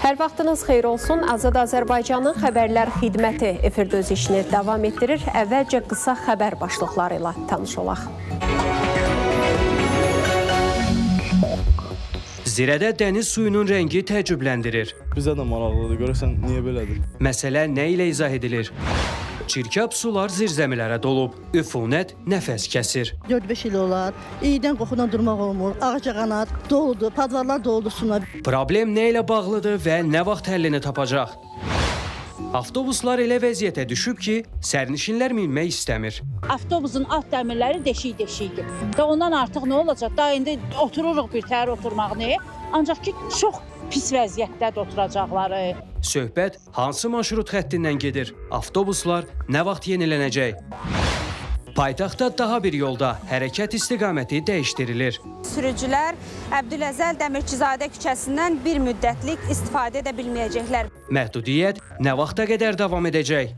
Hər vaxtınız xeyir olsun. Azad Azərbaycanın xəbərlər xidməti efirdə öz işini davam etdirir. Əvvəlcə qısa xəbər başlıqları ilə tanış olaq. Zirədə dəniz suyunun rəngi təəccübləndirir. Bizə də maraqlıdır, görürsən niyə belədir? Məsələ nə ilə izah edilir? Çirkab sular zirzəmilərə dolub, üfunət nəfəs kəsir. 4-5 il olar, iydən qoxudan durmaq olmur, ağcaqanad doludur, padvarlar doludur suna. Problem nə ilə bağlıdır və nə vaxt həllini tapacaq? Avtobuslar elə vəziyyətə düşüb ki, sərnişinlər minmək istəmir. Avtobusun alt dəmirləri deşik-deşikdir. Və ondan artıq nə olacaq? Daha indi otururuq bir təhər oturmağını, ancaq ki, çox pis vəziyyətdə oturacaqları. Söhbət hansı marşrut xəttindən gedir? Avtobuslar nə vaxt yenilənəcək? Paytaxtda daha bir yolda hərəkət istiqaməti dəyişdirilir. Sürücülər Əbdüləzəl Dəmirçizadə küçəsindən bir müddətlik istifadə edə bilməyəcəklər. Məhdudiyyət nə vaxta qədər davam edəcək?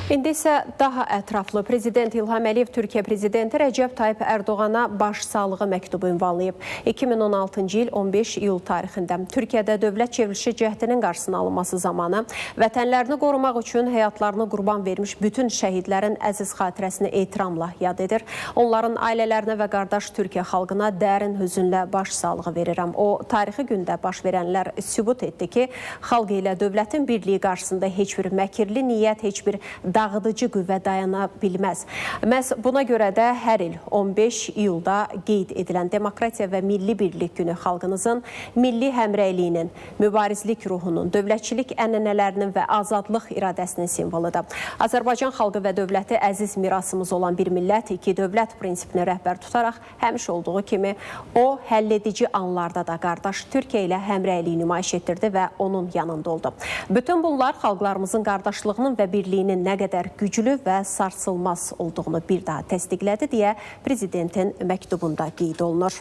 İndi isə daha ətraflı Prezident İlham Əliyev Türkiyə Prezidenti Rəcəb Tayyip Ərdoğana başsağlığı məktubu ünvanlayıb. 2016-cı il 15 iyul tarixində Türkiyədə dövlət çevrilişi cəhdinin qarşısının alınması zamanı vətənlərini qorumaq üçün həyatlarını qurban vermiş bütün şəhidlərin əziz xatirəsini ehtiramla yad edir. Onların ailələrinə və qardaş Türkiyə xalqına dərin hüzünlə başsağlığı verirəm. O, tarixi gündə baş verənlər sübut etdi ki, xalq ilə dövlətin birliyi qarşısında heç bir məkirli niyyət, heç bir dağıdıcı qüvvə dayana bilməz. Məhz buna görə də hər il 15 iyulda qeyd edilən Demokratiya və Milli Birlik Günü xalqımızın milli həmrəyliyinin, mübarizlik ruhunun, dövlətçilik ənənələrinin və azadlıq iradəsinin simvoludur. Azərbaycan xalqı və dövləti əziz mirasımız olan bir millət, iki dövlət prinsipini rəhbər tutaraq həmişə olduğu kimi o, həlledici anlarda da qardaş Türkiyə ilə həmrəyliyi nümayiş etdirdi və onun yanında oldu. Bütün bunlar xalqlarımızın qardaşlığının və birliyinin nə qədər güclü və sarsılmaz olduğunu bir daha təsdiqlədi deyə Prezidentin məktubunda qeyd olunur.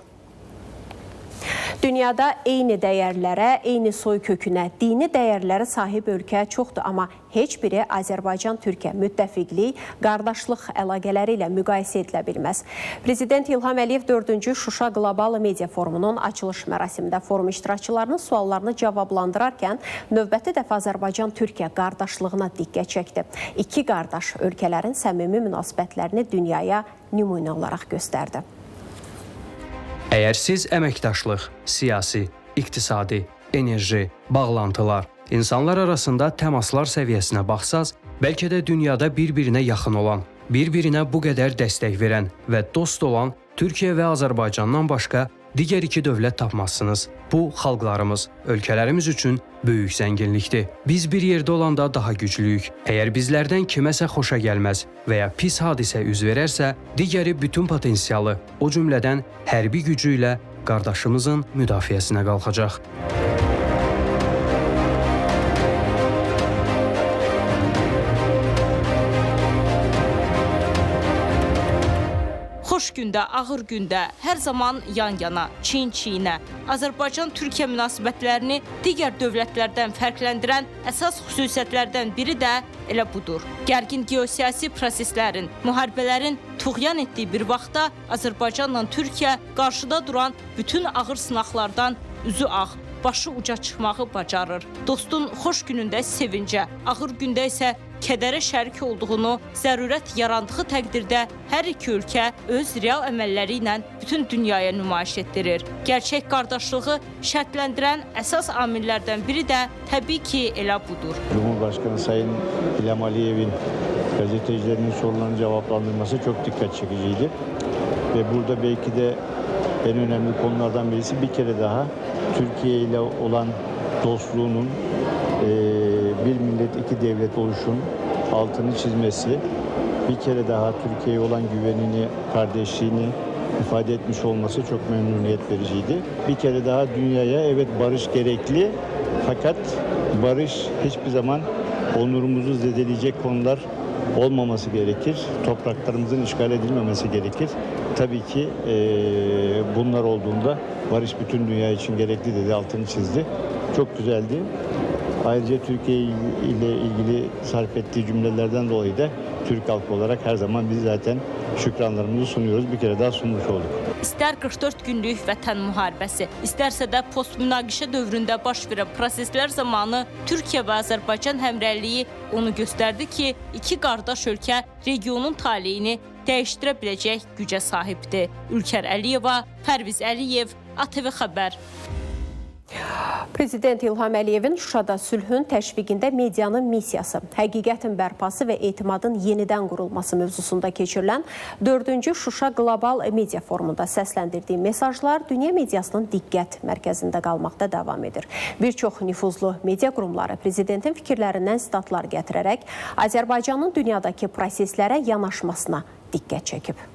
Dünyada eyni dəyərlərə, eyni soy kökünə, dini dəyərlərə sahib ölkə çoxdur, amma heç biri Azərbaycan-Türkiyə müttəfiqlik, qardaşlıq əlaqələri ilə müqayisə edilə bilməz. Prezident İlham Əliyev 4-cü Şuşa Qlobal Media Forumunun açılış mərasimində forum iştirakçılarının suallarını cavablandırarkən növbəti dəfə Azərbaycan-Türkiyə qardaşlığına diqqət çəkdi. İki qardaş ölkələrin səmimi münasibətlərini dünyaya nümunə olaraq göstərdi. Əgər siz əməkdaşlıq, siyasi, iqtisadi, enerji, bağlantılar, insanlar arasında təmaslar səviyyəsinə baxsaz, bəlkə də dünyada bir-birinə yaxın olan, bir-birinə bu qədər dəstək verən və dost olan Türkiyə və Azərbaycandan başqa digər iki dövlət tapmazsınız. Bu, xalqlarımız, ölkələrimiz üçün böyük zənginlikdir. Biz bir yerdə olanda daha güclüyük. Əgər bizlərdən kiməsə xoşa gəlməz və ya pis hadisə üz verərsə, digəri bütün potensialı, o cümlədən hərbi gücü ilə qardaşımızın müdafiəsinə qalxacaq. Xoş gündə, ağır gündə, hər zaman yan-yana, çiyin-çiyinə, Azərbaycan-Türkiyə münasibətlərini digər dövlətlərdən fərqləndirən əsas xüsusiyyətlərdən biri də elə budur. Gərgin geosiyasi proseslərin, müharibələrin tuğyan etdiyi bir vaxtda Azərbaycanla Türkiyə qarşıda duran bütün ağır sınaqlardan üzü ağ, başı uca çıxmağı bacarır. Dostun xoş günündə sevincə, ağır gündə isə kədərə şərik olduğunu, zərurət yarandığı təqdirdə hər iki ölkə öz real əməlləri ilə bütün dünyaya nümayiş etdirir. Gerçək qardaşlığı şərtləndirən əsas amillərdən biri də təbii ki, elə budur. Cumhurbaşkanı Sayın İlham Aliyev'in gazetecilerin sorularını cevaplandırması çok dikkat çekiciydi. Ve burada belki de en önemli konulardan birisi bir kere daha Türkiye ile olan dostluğunun bir millet iki devlet oluşun altını çizmesi, bir kere daha Türkiye'ye olan güvenini, kardeşliğini ifade etmiş olması çok memnuniyet vericiydi. Bir kere daha dünyaya evet barış gerekli, fakat barış hiçbir zaman onurumuzu zedeleyecek konular olmaması gerekir. Topraklarımızın işgal edilmemesi gerekir. Tabii ki bunlar olduğunda barış bütün dünya için gerekli dedi, altını çizdi. Çok güzeldi. Ayrıca Türkiye ile ilgili sarf ettiği cümlelerden dolayı da Türk halkı olarak her zaman biz zaten şükranlarımızı sunuyoruz. Bir kere daha sunmuş olduk. İstər 44 günlük vətən müharibəsi, istərsə də post-münaqişə dövründə baş verən proseslər zamanı Türkiyə və Azərbaycan həmrəyliyi onu göstərdi ki, iki qardaş ölkə regionun taleyini dəyişdirə biləcək gücə sahibdir. Ülkər Əliyeva, Pərviz Əliyev, ATV Xəbər. Prezident İlham Əliyevin Şuşada sülhün təşviqində medianın missiyası, həqiqətin bərpası və etimadın yenidən qurulması mövzusunda keçirilən 4-cü Şuşa Qlobal Media Forumunda səsləndirdiyi mesajlar dünya mediasının diqqət mərkəzində qalmaqda davam edir. Bir çox nüfuzlu media qurumları prezidentin fikirlərindən statlar gətirərək Azərbaycanın dünyadakı proseslərə yanaşmasına diqqət çəkib.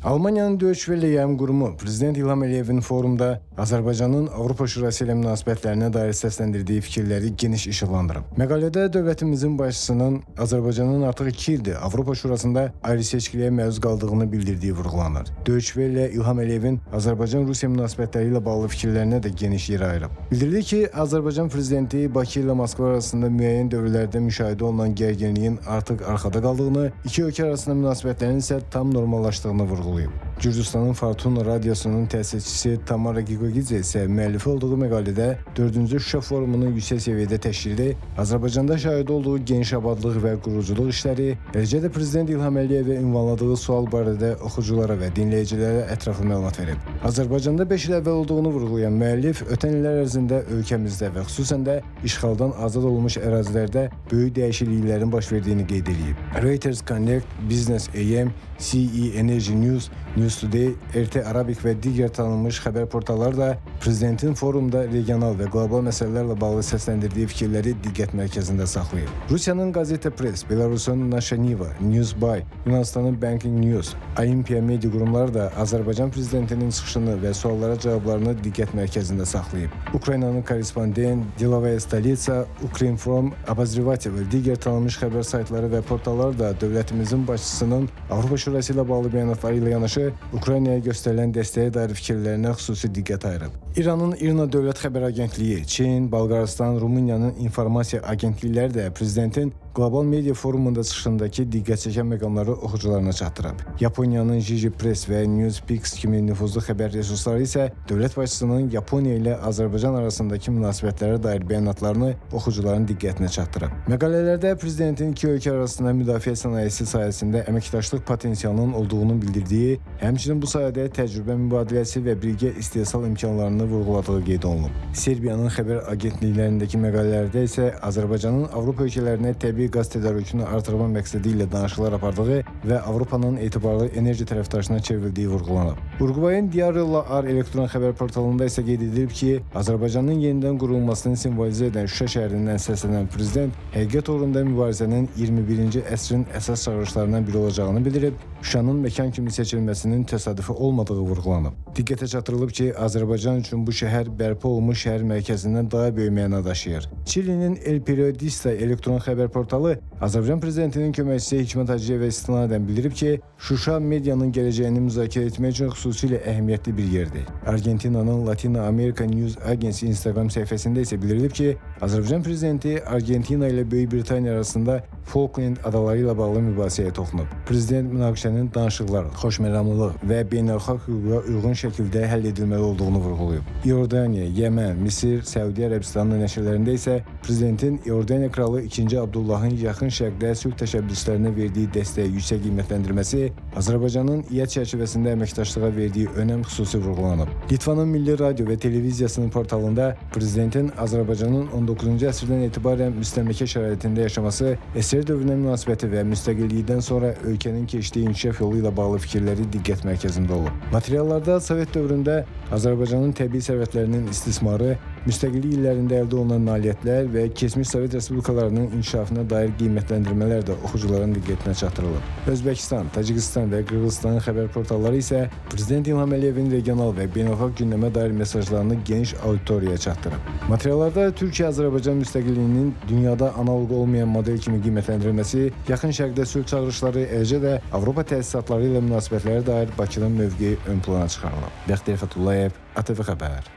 Almaniyanın Deutsche Welle yayım qurumu Prezident İlham Əliyevin forumda Azərbaycanın Avropa Şurası ilə münasibətlərinə dair səsləndirdiyi fikirləri geniş işıqlandırıb. Məqalədə dövlətimizin başçısının Azərbaycanın artıq 2 ildir Avropa Şurasında ayrı-seçkiliyə məruz qaldığını bildirdiyi vurğulanır. Deutsche Welle İlham Əliyevin Azərbaycan-Rusiya münasibətləri ilə bağlı fikirlərinə də geniş yer ayırıb. Bildirdi ki, Azərbaycan prezidenti Bakı ilə Moskva arasında müəyyən dövrlərdə müşahidə olunan gərginliyin artıq arxada qaldığını, iki ölkə arasında münasibətlərin isə tam normallaşdığını vurğulayıb. Gürcüstanın Fortuna radiosunun təsisçisi Tamara Gigogidze isə müəllifi olduğu məqalədə 4-cü Şuşa forumunun yüksək səviyyədə təşkili, Azərbaycanda şahid olduğu geniş abadlıq və quruculuq işləri, eləcə də Prezident İlham Əliyevə ünvanladığı sual barədə oxuculara və dinləyicilərə ətraflı məlumat verib. Azərbaycanda 5 il əvvəl olduğunu vurğulayan müəllif, ötən illər ərzində ölkəmizdə və xüsusən də işğaldan azad olunmuş ərazilərdə böyük dəyişikliklərin baş verdiyini qeyd edib. Reuters Connect, Business AM, CE Energy News, News Today, RT Arabik və digər tanınmış xəbər portalları da prezidentin forumda regional və qlobal məsələlərlə bağlı səsləndirdiyi fikirləri diqqət mərkəzində saxlayıb. Rusiyanın Gazeta Press, Belarusun Nasha Niva, Newsbuy, Yunanistanın Banking News, Olimpiya media qurumları da Azərbaycan prezidentinin çıxışını və suallara cavablarını diqqət mərkəzində saxlayıb. Ukraynanın Korrespondent, Delovaya Stolitsa, Ukrinform, Obozrevатель və digər tanınmış xəbər saytları və portalları da dövlətimizin başçısının Avropa Şurası ilə bağlı bəyanatları ilə yanaşı Ukraynaya göstərilən dəstəyə dair fikirlərinə xüsusi diqqət ayırıb. İranın İRNA Dövlət Xəbər Agentliyi, Çin, Bolqarıstan, Rumıniyanın informasiya agentlikləri də prezidentin Qlobal Media Forumunda çıxışındakı diqqət çəkən məqamları oxucularına çatdırıb. Yaponiyanın Jiji Press və Newspix kimi nüfuzlu xəbər resursları isə dövlət başçısının Yaponiya ilə Azərbaycan arasındakı münasibətlərə dair bəyanatlarını oxucuların diqqətinə çatdırıb. Məqalələrdə prezidentin iki ölkə arasında müdafiə sənayesi sayəsində əməkdaşlıq potensialının olduğunu bildirdiyi, həmçinin bu sayədə təcrübə mübadiləsi və birgə istehsal imkanlarını vurğuladığı qeyd olunub. Serbiyanın xəbər agentliklərindəki məqalələrdə isə Azərbaycanın Avropa ölkələrinə təbii qaz tədarükünü artırma məqsədi ilə danışıqlar apardığı və Avropanın etibarlı enerji tərəfdaşına çevrildiyi vurğulanıb. Uruguayın Diario Ar elektron xəbər portalında isə qeyd edilib ki, Azərbaycanın yenidən qurulmasını simvolizə edən Şuşa şəhərindən səslənən prezident həqiqət uğrunda mübarizənin 21-ci əsrin əsas çağırışlarından biri olacağını bildirib, Şuşanın məkan kimi seçilməsinin təsadüfi olmadığı vurğulanıb. Diqqətə çatdırılıb ki, Azərbaycan üçün bu şəhər bərpa olunmuş şəhər mərkəzindən daha böyük məna daşıyır. Çilinin El Periodista elektron xəbər portalı Azərbaycan prezidentinin köməkçisi Hikmət Hacıyevə istinadən bildirib ki, Şuşa medianın gələcəyini müzakirə etmək üçün xüsusilə əhəmiyyətli bir yerdir. Argentinanın Latin America News Agency Instagram səhifəsində isə bildirilib ki, Azərbaycan prezidenti Argentina ilə Böyük Britaniya arasında Falkland adaları ilə bağlı mübahisəyə toxunub. Prezident münaqişənin danışıqlar, xoşməramlılıq və beynəlxalq hüquqa uyğun şəkildə həll edilməli olduğunu vurğulayıb. İordaniya, Yəmən, Misir, Səudiyyə Ərəbistanının nəşrlərində isə prezidentin İordaniya kralı 2. Abdullahın yaxın şərqdə sülh təşəbbüslərinə verdiyi dəstəyi yüksək qiymətləndirməsi, Azərbaycanın İƏT çərçivəsində əməkdaşlığa verdiyi önəm xüsusi vurğulanıb. Litvanın Milli Radio və Televiziyasının portalında prezidentin Azərbaycanın 19-cu əsrdən etibarən müstəmləkə şəraitində yaşaması, SR dövrünə münasibəti və müstəqillikdən sonra ölkənin keçdiyi inkişaf yolu ilə bağlı fikirləri diqqət mərkəzində olub. Materiallarda Sovet dövründə Azərbaycanın təbii sərvətlərinin istismarı, müstəqillik illərində əldə olunan nailiyyətlər və keçmiş Sovet respublikalarının inkişafına dair qiymətləndirmələr də oxucuların diqqətinə çatdırılıb. Özbəkistan, Tacikistan və Qırğızstanın xəbər portalları isə Prezident İlham Əliyevin regional və beynəlxalq gündəmə dair mesajlarını geniş auditoriyaya çatdırıb. Materiallarda Türkiyə-Azərbaycan müstəqilliyinin dünyada analoqu olmayan model kimi qiymətləndirilməsi, yaxın şərqdə sülh çağırışları, eləcə də Avropa təsisatları ilə münasibətlərə dair Bakının mövqeyi ön plana çıxarılıb. Bəxtiyar Fətullayev, ATV Xəbər.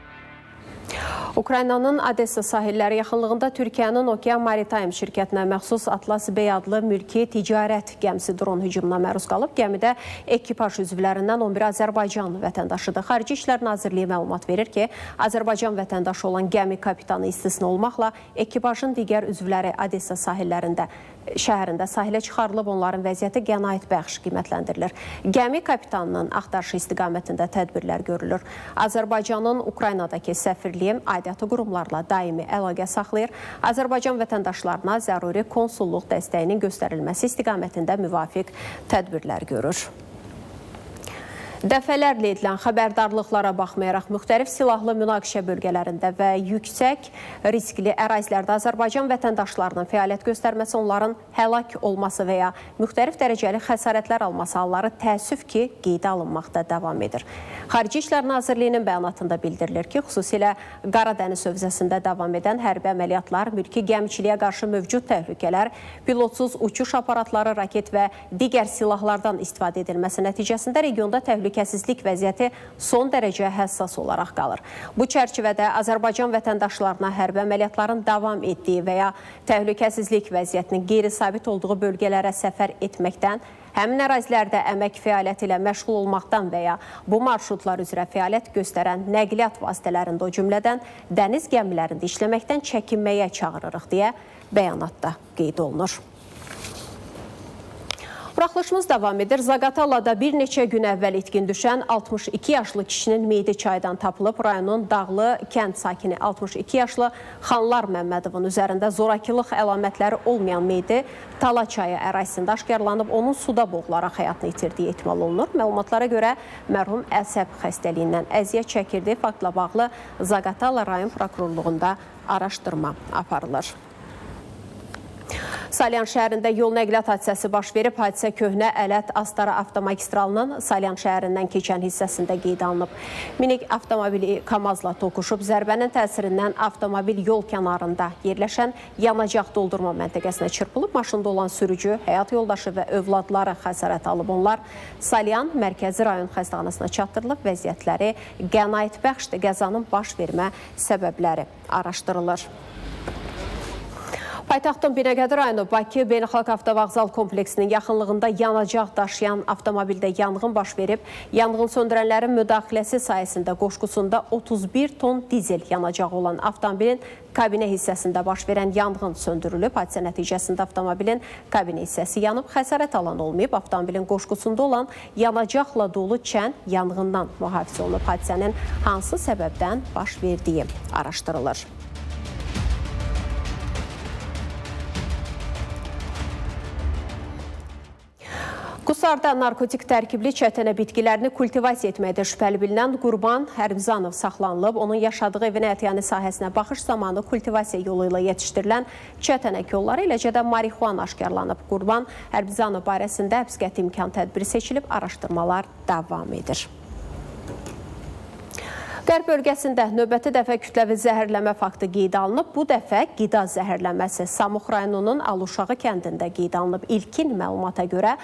Ukraynanın Odessa sahilləri yaxınlığında Türkiyənin Okean Maritime şirkətinə məxsus Atlas B adlı mülki ticarət gəmisi dron hücumuna məruz qalıb. Gəmidə ekipaj üzvlərindən 11 Azərbaycan vətəndaşıdır. Xarici İşlər Nazirliyi məlumat verir ki, Azərbaycan vətəndaşı olan gəmi kapitanı istisna olmaqla ekipajın digər üzvləri Odessa şəhərində sahilə çıxarılıb, onların vəziyyəti qənaət bəxş qiymətləndirilir. Gəmi kapitanının axtarışı istiqamətində tədbirlər görülür. Azərbaycanın Ukraynadakı səfirliyi aidiyyatı qurumlarla daimi əlaqə saxlayır. Azərbaycan vətəndaşlarına zəruri konsulluq dəstəyinin göstərilməsi istiqamətində müvafiq tədbirlər görür. Dəfələrlə edilən xəbərdarlıqlara baxmayaraq müxtəlif silahlı münaqişə bölgələrində və yüksək riskli ərazilərdə Azərbaycan vətəndaşlarının fəaliyyət göstərməsi, onların həlak olması və ya müxtəlif dərəcəli xəsarətlər alması halları təəssüf ki, qeydə alınmaqda davam edir. Xarici İşlər Nazirliyinin bəyanatında bildirilir ki, xüsusilə Qara Dəniz hövzəsində davam edən hərbi əməliyyatlar, mülki gəmiçiliyə qarşı mövcud təhlükələr, pilotsuz uçuş aparatları, raket və digər silahlardan istifadə edilməsi nəticəsində regionda təhlükəsizlik vəziyyəti son dərəcə həssas olaraq qalır. Bu çərçivədə Azərbaycan vətəndaşlarına hərbi əməliyyatların davam etdiyi və ya təhlükəsizlik vəziyyətinin qeyri-sabit olduğu bölgələrə səfər etməkdən, həmin ərazilərdə əmək fəaliyyəti ilə məşğul olmaqdan və ya bu marşrutlar üzrə fəaliyyət göstərən nəqliyyat vasitələrində, o cümlədən dəniz gəmilərində işləməkdən çəkinməyə çağırırıq deyə bəyanatda qeyd olunur. Buraxılışımız davam edir. Zaqatalada bir neçə gün əvvəl itkin düşən 62 yaşlı kişinin meyidi çaydan tapılıb. Rayonun Dağlı kənd sakini 62 yaşlı Xanlar Məmmədovun üzərində zorakılıq əlamətləri olmayan meyidi Tala çayı ərazisində aşkarlanıb. Onun suda boğularaq həyatını itirdiyi ehtimal olunur. Məlumatlara görə mərhum əsəb xəstəliyindən əziyyət çəkirdi. Faktla bağlı Zaqatala rayon prokurorluğunda araşdırma aparılır. Salyan şəhərində yol nəqliyyat hadisəsi baş verib. Hadisə Köhnə Ələt-Astara avtomagistralının Salyan şəhərindən keçən hissəsində qeydə alınıb. Minik avtomobili Kamazla toqquşub. Zərbənin təsirindən avtomobil yol kənarında yerləşən yanacaq doldurma məntəqəsinə çırpılıb. Maşında olan sürücü, həyat yoldaşı və övladları xəsarət alıb. Onlar Salyan Mərkəzi rayon xəstəxanasına çatdırılıb. Vəziyyətləri qənaət bəxşdir. Qəzanın baş vermə səbəbləri araşdırılır. Paytaxtın Binəqədi rayonu Bakı Beynəlxalq Avtovağzal kompleksinin yaxınlığında yanacaq daşıyan avtomobildə yanğın baş verib. Yanğın söndürənlərin müdaxiləsi sayəsində qoşqusunda 31 ton dizel yanacağı olan avtomobilin kabinə hissəsində baş verən yanğın söndürülüb. Hadisə nəticəsində avtomobilin kabinə hissəsi yanıb, xəsarət alan olmayıb. Avtomobilin qoşqusunda olan yanacaqla dolu çən yanğından mühafizə olunub. Hadisənin hansı səbəbdən baş verdiyi araşdırılır. Qusarda narkotik tərkibli çətənə bitkilərini kultivasiya etməkdə şübhəli bilinən Qurban Hərbizanov saxlanılıb. Onun yaşadığı evin ətiyani sahəsinə baxış zamanı kultivasiya yolu ilə yetişdirilən çətənə kolları, eləcə də marihuana aşkarlanıb. Qurban Hərbizanov barəsində həbs qəti imkan tədbiri seçilib, araşdırmalar davam edir. Qərb bölgəsində növbəti dəfə kütləvi zəhərləmə faktı qeydə alınıb. Bu dəfə qida zəhərlənməsi Samux rayonunun Aluşağı kəndində qeydə alınıb. İlkin məlumata görə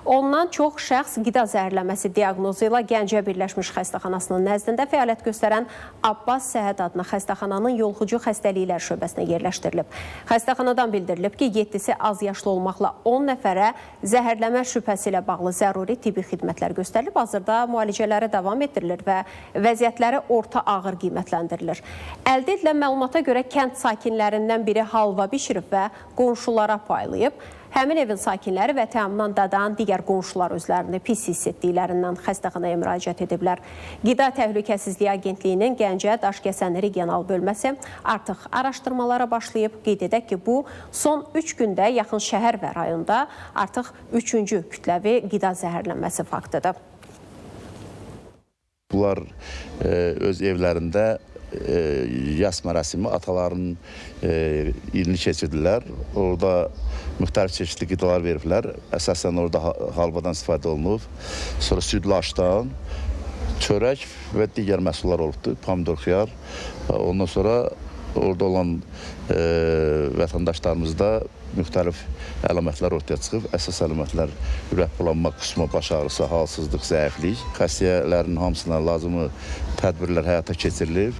ondan çox şəxs qida zəhərlənməsi diaqnozu ilə Gəncə Birləşmiş Xəstəxanasının nəzdində fəaliyyət göstərən Abbas Səhət adına xəstəxananın yolxucu xəstəliklər şöbəsinə yerləşdirilib. Xəstəxanadan bildirilib ki, 7-si az yaşlı olmaqla 10 nəfərə zəhərləmə şübhəsi ilə bağlı zəruri tibbi xidmətlər göstərilib. Hazırda müalicələri davam etdirilir və vəziyyətləri orta ağır qiymətləndirilir. Əldə edilən məlumata görə kənd sakinlərindən biri halva bişirib və qonşulara paylayıb. Həmin evin sakinləri və təminat dadan digər qonşular özlərini pis hiss etdiklərindən xəstəxanaya müraciət ediblər. Qida Təhlükəsizliyi Agentliyinin Gəncə Daşkəsən regional bölməsi artıq araşdırmalara başlayıb. Qeyd edək ki, bu son 3 gündə yaxın şəhər və rayonda artıq 3-cü kütləvi qida zəhərlənməsi faktıdır. Bunlar öz evlərində yas mərasimi ataların ilini keçirdilər. Orada müxtəlif çeşitli qidalar veriblər. Əsasən orada halvadan istifadə olunub. Sonra südlü aşdan, çörək və digər məhsullar olubdur. Pomidor, xiyar. Ondan sonra orada olan vətəndaşlarımızda müxtəlif əlamətlər ortaya çıxıb. Əsas əlamətlər ürək bulanma, qusma, baş ağrısı, halsızlıq, zəiflik. Xəstələrin hamısına lazımı tədbirlər həyata keçirilir.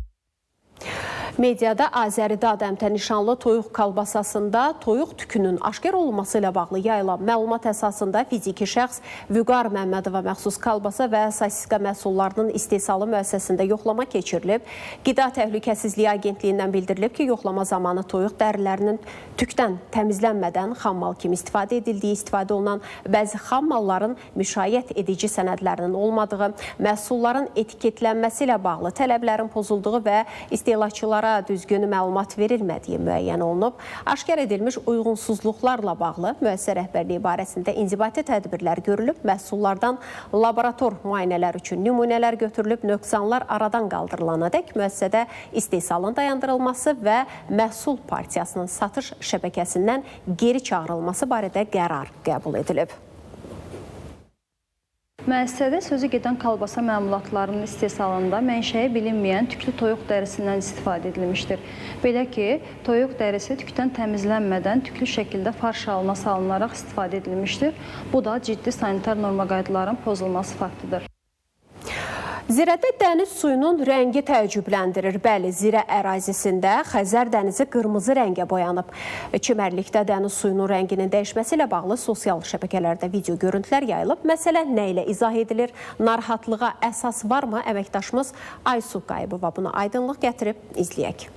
Mediada Azəri Dadəmtə nişanlı toyuq kalbasasında toyuq tükünün aşkar olunması ilə bağlı yayılan məlumat əsasında fiziki şəxs Vüqar Məmmədova məxsus kalbasa və sosiska məhsullarının istehsalı müəssisəsində yoxlama keçirilib. Qida Təhlükəsizliyi Agentliyindən bildirilib ki, yoxlama zamanı toyuq dərilərinin tükdən təmizlənmədən xammal kimi istifadə edildiyi, istifadə olunan bəzi xammalların müşayiət edici sənədlərinin olmadığı, məhsulların etiketlənməsi ilə bağlı tələblərin pozulduğu və istehlakçılara düzgün məlumat verilmədiyi müəyyən olunub. Aşkar edilmiş uyğunsuzluqlarla bağlı müəssisə rəhbərliyi barəsində inzibati tədbirlər görülüb, məhsullardan laborator müayinələr üçün nümunələr götürülüb, nöqsanlar aradan qaldırılanadək müəssisədə istehsalın dayandırılması və məhsul partiyasının satış şəbəkəsindən geri çağırılması barədə qərar qəbul edilib. Müəssisədə sözü gedən kalbasa məmulatlarının istehsalında mənşəyi bilinməyən tüklü toyuq dərisindən istifadə edilmişdir. Belə ki, toyuq dərisi tükdən təmizlənmədən tüklü şəkildə farş halına salınaraq istifadə edilmişdir. Bu da ciddi sanitar norma qaydaların pozulması faktıdır. Zirədə dəniz suyunun rəngi təəccübləndirir. Bəli, Zirə ərazisində Xəzər dənizi qırmızı rəngə boyanıb. Çimərlikdə dəniz suyunun rənginin dəyişməsi ilə bağlı sosial şəbəkələrdə video görüntülər yayılıb. Məsələ nə ilə izah edilir? Narahatlığa əsas varmı? Əməkdaşımız Aysu Qayıbova buna aydınlıq gətirib, izləyək.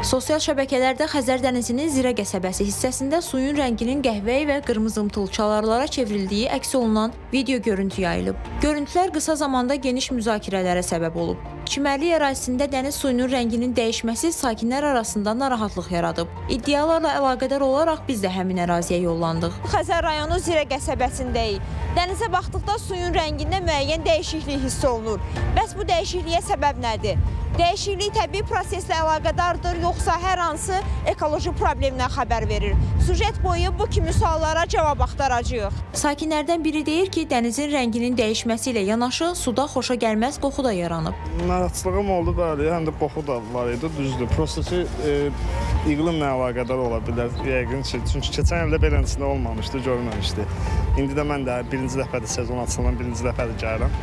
Sosial şəbəkələrdə Xəzər dənizinin Zirə qəsəbəsi hissəsində suyun rənginin qəhvəyi və qırmızımtıl çalarlara çevrildiyi əks olunan video görüntü yayılıb. Görüntülər qısa zamanda geniş müzakirələrə səbəb olub. Çimərlik ərazisində dəniz suyunun rənginin dəyişməsi sakinlər arasında narahatlıq yaradıb. İddialarla əlaqədar olaraq biz də həmin əraziyə yollandıq. Xəzər rayonu Zirə qəsəbəsindəyik. Dənizə baxdıqda suyun rəngində müəyyən dəyişiklik hiss olunur. Bəs bu dəyişikliyə səbəb nədir? Dəyişiklik təbii proseslə əlaqədardır, yoxsa hər hansı ekoloji problemdən xəbər verir? Süjet boyu bu kimi suallara cavab axtaracağıq. Sakinlərdən biri deyir ki, dənizin rənginin dəyişməsi ilə yanaşı suda xoşa gəlməz qoxu da yaranıb. Narahatçılığım oldu, bəli, həm də qoxu da var idi, düzdür. Prosesi iqlimlə əlaqədar ola bilər, yəqin ki, çünki keçən ildə belənçində olmamışdı, görməmişdi. İndi də mən də birinci dəfədir sezon açılan, birinci dəfədir gəlirəm.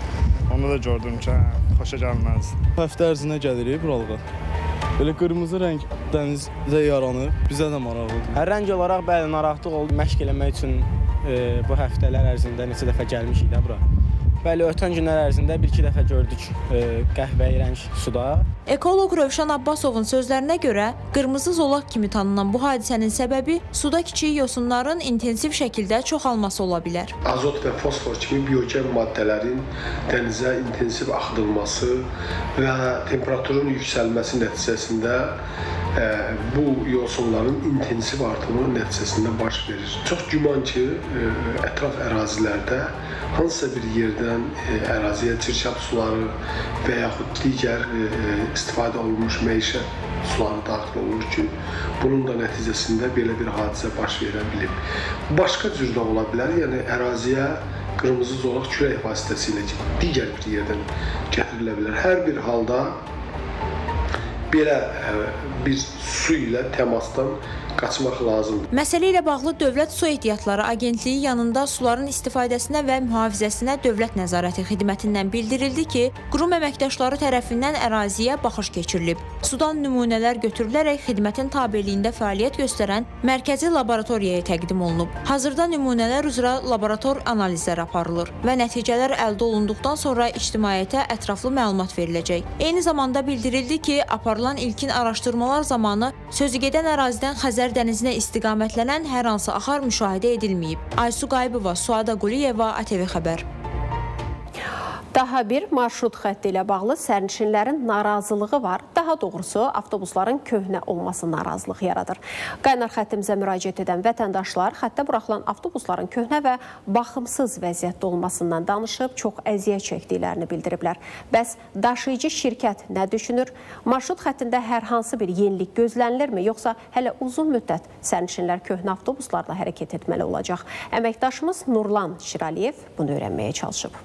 Onda da gördüm ki, xoşa gəlməz. Həftə ərzinə gəlirik buralığa. Belə qırmızı rəng dənizdə yaranıb, bizə də maraqlıdır. Hər rəng olaraq bəli, narahatlıq oldu. Məşq eləmək üçün bu həftələr ərzində neçə dəfə gəlmişik də bura. Bəli, ötən günlər ərzində bir-iki dəfə gördük qəhvəyi rəng suda. Ekoloq Rövşən Abbasovun sözlərinə görə, qırmızı zolaq kimi tanınan bu hadisənin səbəbi suda kiçik yosunların intensiv şəkildə çoxalması ola bilər. Azot və fosfor kimi biogen maddələrin dənizə intensiv axıdılması və temperaturun yüksəlməsi nəticəsində bu yosunların intensiv artımı nəticəsində baş verir. Çox güman ki, ətraf ərazilərdə hansısa bir yerdən əraziyə çirkab suları və yaxud digər istifadə olunmuş məişət suları daxil olur ki, bunun da nəticəsində belə bir hadisə baş verə bilib. Başqa cür də ola bilər, yəni əraziyə qırmızı zolaq külək vasitəsilə digər bir yerdən gətirilə bilər. Hər bir halda belə bir su ilə təmasdan qaçmaq lazımdır. Məsələ ilə bağlı Dövlət Su Ehtiyatları Agentliyi yanında suların istifadəsinə və mühafizəsinə Dövlət Nəzarəti Xidmətindən bildirildi ki, qurum əməkdaşları tərəfindən əraziyə baxış keçirilib. Sudan nümunələr götürülərək xidmətin tabeliyində fəaliyyət göstərən mərkəzi laboratoriyaya təqdim olunub. Hazırda nümunələr üzrə laborator analizlər aparılır və nəticələr əldə olunduqdan sonra ictimaiyyətə ətraflı məlumat veriləcək. Eyni zamanda bildirildi ki, aparılan ilkin araşdırmalar zamanı sözügedən ərazidən Xəzər dənizinə istiqamətlənən hər hansı axar müşahidə edilməyib. Aysu Qayıbova, Suada Quliyeva, ATV Xəbər. Daha bir marşrut xətti ilə bağlı sərnişinlərin narazılığı var. Daha doğrusu, avtobusların köhnə olması narazılıq yaradır. Qaynar xəttimizə müraciət edən vətəndaşlar xəttə buraxılan avtobusların köhnə və baxımsız vəziyyətdə olmasından danışıb, çox əziyyət çəkdiklərini bildiriblər. Bəs daşıyıcı şirkət nə düşünür? Marşrut xəttində hər hansı bir yenilik gözlənilirmi? Yoxsa hələ uzun müddət sərnişinlər köhnə avtobuslarla hərəkət etməli olacaq? Əməkdaşımız Nurlan Şiraliyev bunu öyrənməyə çalışıb.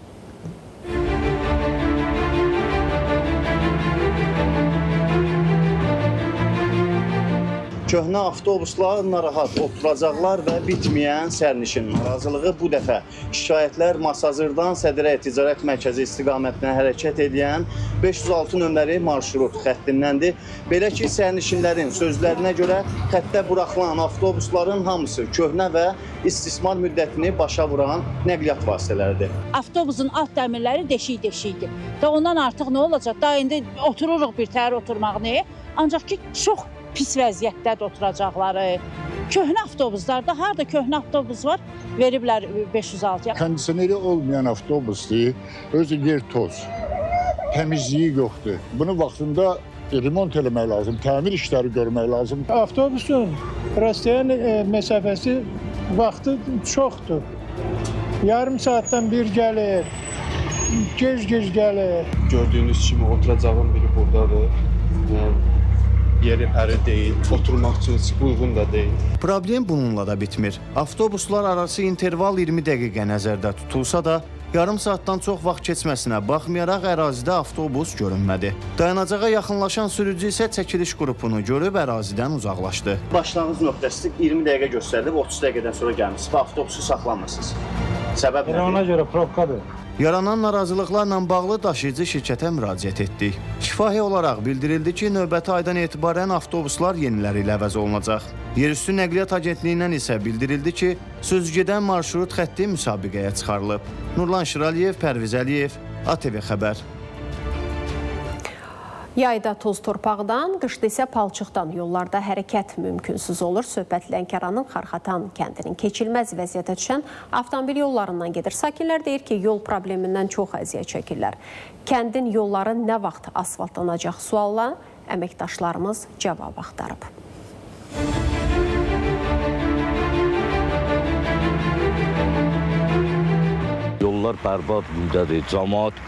Köhnə avtobuslar narahat oturacaqlar və bitməyən sərnişin narazılığı bu dəfə şikayətlər Masazırdan Sədrəyə Ticarət Mərkəzi istiqamətinə hərəkət edən 506 nömrəli marşrut xəttindəndir. Belə ki, sərnişinlərin sözlərinə görə xəttə buraxılan avtobusların hamısı köhnə və istismar müddətini başa vuran nəqliyyat vasitələridir. Avtobusun alt dəmirləri deşik-deşikdir. Və ondan artıq nə olacaq? Daha indi otururuq bir təhər oturmağını, ancaq ki, çox pis vəziyyətdə oturacaqları. Köhnə avtobuslarda, harada köhnə avtobus var, veriblər 506. Kondisioneri olmayan avtobusdur, özü yer toz, təmizliyi yoxdur. Bunu vaxtında remont eləmək lazım, təmir işləri görmək lazım. Avtobusun prosteyan məsafəsi vaxtı çoxdur. Yarım saatdan bir gəlir, gec gəlir. Gördüyünüz kimi oturacağın biri buradadır. Yeri əri deyil, oturmaq üçün uyğun da deyil. Problem bununla da bitmir. Avtobuslar arası interval 20 dəqiqə nəzərdə tutulsa da, yarım saatdan çox vaxt keçməsinə baxmayaraq ərazidə avtobus görünmədi. Dayanacağa yaxınlaşan sürücü isə çəkiliş qrupunu görüb ərazidən uzaqlaşdı. Başlanğıc nöqtəsi 20 dəqiqə göstərilib, 30 dəqiqədən sonra gəlmişsiniz və avtobusu saxlamırsınız. Səbəb nədir? Ona görə probkadır. Yaranan narazılıqlarla bağlı daşıyıcı şirkətə müraciət etdik. Şifahi olaraq bildirildi ki, növbəti aydan etibarən avtobuslar yeniləri ilə əvəz olunacaq. Yerüstü Nəqliyyat Agentliyindən isə bildirildi ki, sözügedən marşrut xətti müsabiqəyə çıxarılıb. Nurlan Şiraliyev, Pərviz Əliyev, ATV Xəbər. Yayda toz torpaqdan, qışda isə palçıqdan yollarda hərəkət mümkünsüz olur. Söhbət Lənkəranın Xarxatan kəndinin keçilməz vəziyyətə düşən avtomobil yollarından gedir. Sakinlər deyir ki, yol problemindən çox əziyyət çəkirlər. Kəndin yolları nə vaxt asfaltlanacaq sualla əməkdaşlarımız cavab axtarıb. Yollar bərbad gündədir, cəmaət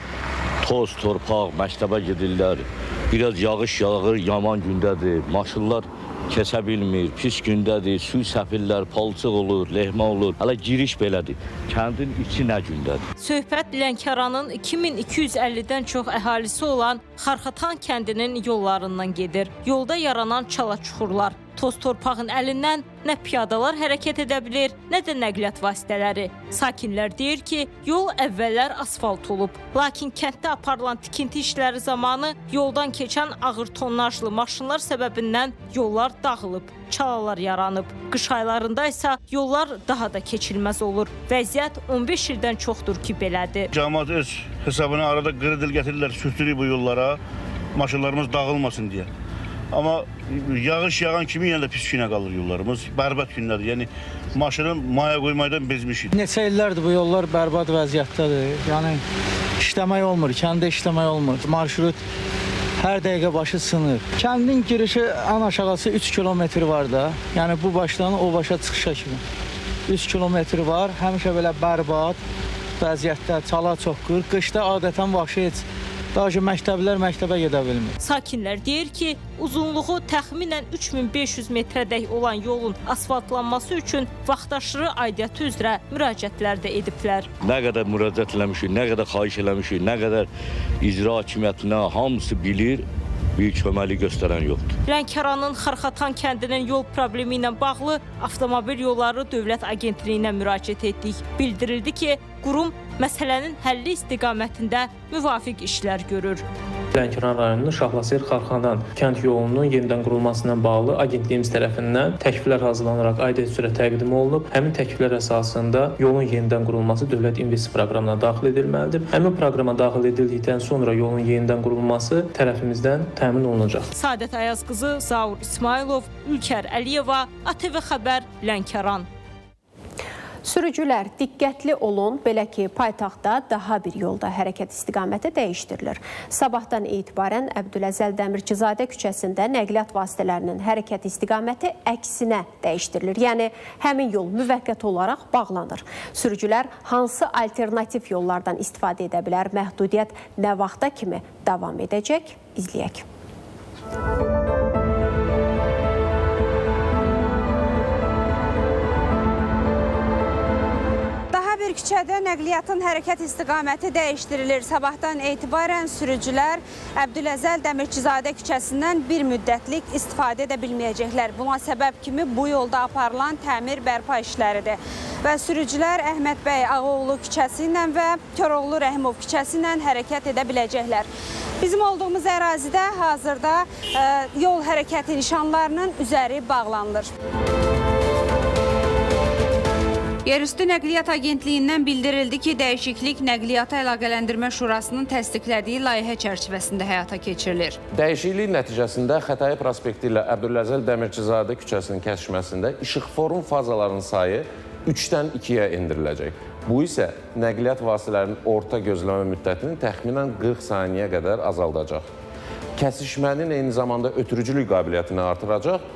toz, torpaq, məktəbə gedirlər. Biraz yağış yağır, yaman gündədir. Maşınlar keçə bilmir, pis gündədir, su səpirlər, palçıq olur, lehmə olur. Hələ giriş belədir. Kəndin içi nə gündədir? Söhbət Lənkəranın 2250-dən çox əhalisi olan Xarxatan kəndinin yollarından gedir. Yolda yaranan çala-çuxurlar, toz torpağın əlindən nə piyadalar hərəkət edə bilir, nə də nəqliyyat vasitələri. Sakinlər deyir ki, yol əvvəllər asfalt olub. Lakin kənddə aparılan tikinti işləri zamanı yoldan keçən ağır tonnajlı maşınlar səbəbindən yollar dağılıb, çalalar yaranıb. Qış aylarında isə yollar daha da keçilməz olur. Vəziyyət 15 ildən çoxdur ki, belədir. Cəmaət öz hesabına arada qırıdıl gətirirlər, sürtürür bu yollara, maşınlarımız dağılmasın deyə. Amma yağış yağan kimi yenə də pis günə qalır yollarımız. Bərbad gündədir. Yəni maşının maya qoymaydan bezmişik. Neçə illərdir bu yollar bərbad vəziyyətdədir. Yəni işləmək olmur, kəndə işləmək olmur. Marşrut hər dəqiqə başı sınır. Kəndin girişi ən aşağısı 3 kilometr var da. Yəni bu başdan o başa çıxışa kimi. 3 kilometr var. Həmişə belə bərbad vəziyyətdə, çala çoxqır. Qışda adətən vahşi heç daha ki, məktəblər məktəbə gedə bilmir. Sakinlər deyir ki, uzunluğu təxminən 3500 metrədək olan yolun asfaltlanması üçün vaxtaşırı aidiyyatı üzrə müraciətlər də ediblər. Nə qədər müraciət eləmişik, nə qədər xahiş eləmişik, nə qədər icra hakimiyyətinə hamısı bilir, bir köməklik göstərən yoxdur. Lənkəranın Xarxatan kəndinin yol problemi ilə bağlı Avtomobil Yolları Dövlət Agentliyinə müraciət etdik. Bildirildi ki, qurum məsələnin həlli istiqamətində müvafiq işlər görür. Lənkəran rayonunun Şahlasər Xarxadan kənd yolunun yenidən qurulmasına bağlı agentliyimiz tərəfindən təkliflər hazırlanaraq aidiyyət üzrə təqdim olunub. Həmin təkliflər əsasında yolun yenidən qurulması dövlət investisiya proqramına daxil edilməlidir. Həmin proqrama daxil edildikdən sonra yolun yenidən qurulması tərəfimizdən təmin olunacaq. Sadət Ayaz qızı, Zaur İsmailov, Ülkər Əliyeva, ATV Xəbər, Lənkəran. Sürücülər, diqqətli olun, belə ki, paytaxtda daha bir yolda hərəkət istiqaməti dəyişdirilir. Sabahdan etibarən Əbdüləzəl Dəmircizadə küçəsində nəqliyyat vasitələrinin hərəkət istiqaməti əksinə dəyişdirilir. Yəni, həmin yol müvəqqəti olaraq bağlanır. Sürücülər hansı alternativ yollardan istifadə edə bilər? Məhdudiyyət nə vaxta kimi davam edəcək? İzləyək. küçədə nəqliyyatın hərəkət istiqaməti dəyişdirilir. Sabahdan etibarən sürücülər Əbdüləzəl Dəmirçizadə küçəsindən bir müddətlik istifadə edə bilməyəcəklər. Buna səbəb kimi bu yolda aparılan təmir bərpa işləridir. Və sürücülər Əhməd bəy Ağaoğlu küçəsi ilə və Koroğlu Rəhimov küçəsi ilə hərəkət edə biləcəklər. Bizim olduğumuz ərazidə hazırda yol hərəkəti nişanlarının üzəri bağlanılır. Yerüstü Nəqliyyat Agentliyindən bildirildi ki, dəyişiklik Nəqliyyata Əlaqələndirmə Şurasının təsdiqlədiyi layihə çərçivəsində həyata keçirilir. Dəyişiklik nəticəsində Xətai prospekti ilə Əbdüləzəl Dəmirçizadə küçəsinin kəsişməsində işıqforun fazalarının sayı 3-dən 2-yə endiriləcək. Bu isə nəqliyyat vasitələrinin orta gözləmə müddətini təxminən 40 saniyə qədər azaldacaq. Kəsişmənin eyni zamanda ötürücülük qabiliyyətini artıracaq.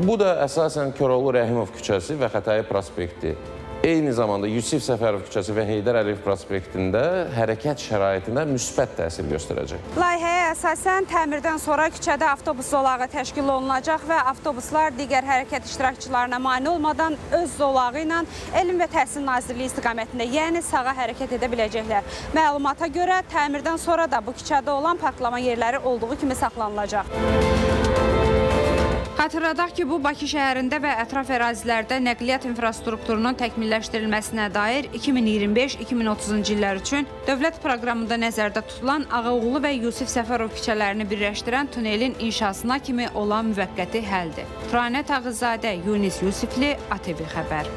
Bu da əsasən Koroğlu Rəhimov küçəsi və Xətai prospekti, eyni zamanda Yusif Səfərov küçəsi və Heydər Əliyev prospektində hərəkət şəraitində müsbət təsir göstərəcək. Layihəyə əsasən təmirdən sonra küçədə avtobus zolağı təşkil olunacaq və avtobuslar digər hərəkət iştirakçılarına mane olmadan öz zolağı ilə Elm və Təhsil Nazirliyi istiqamətində, yəni sağa hərəkət edə biləcəklər. Məlumata görə təmirdən sonra da bu küçədə olan parklama yerləri olduğu kimi saxlanılacaq. Xatırladaq ki, bu Bakı şəhərində və ətraf ərazilərdə nəqliyyat infrastrukturunun təkmilləşdirilməsinə dair 2025-2030-cu illər üçün dövlət proqramında nəzərdə tutulan Ağaoğlu və Yusif Səfərov küçələrini birləşdirən tunelin inşasına kimi olan müvəqqəti həldir. Turanət Ağızadə, Yunis Yusifli, ATV Xəbər.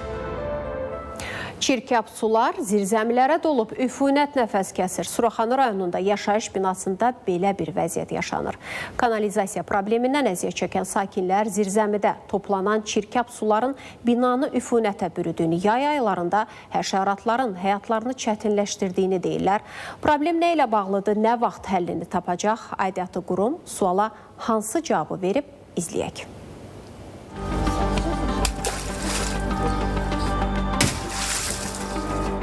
Çirkab sular zirzəmilərə dolub üfunət nəfəs kəsir. Suraxanı rayonunda yaşayış binasında belə bir vəziyyət yaşanır. Kanalizasiya problemindən əziyyət çəkən sakinlər zirzəmidə toplanan çirkab suların binanı üfunətə bürüdüyünü, yay aylarında həşəratların həyatlarını çətinləşdirdiyini deyirlər. Problem nə ilə bağlıdır, nə vaxt həllini tapacaq? Aidiyyatı qurum suala hansı cavabı verib? İzləyək.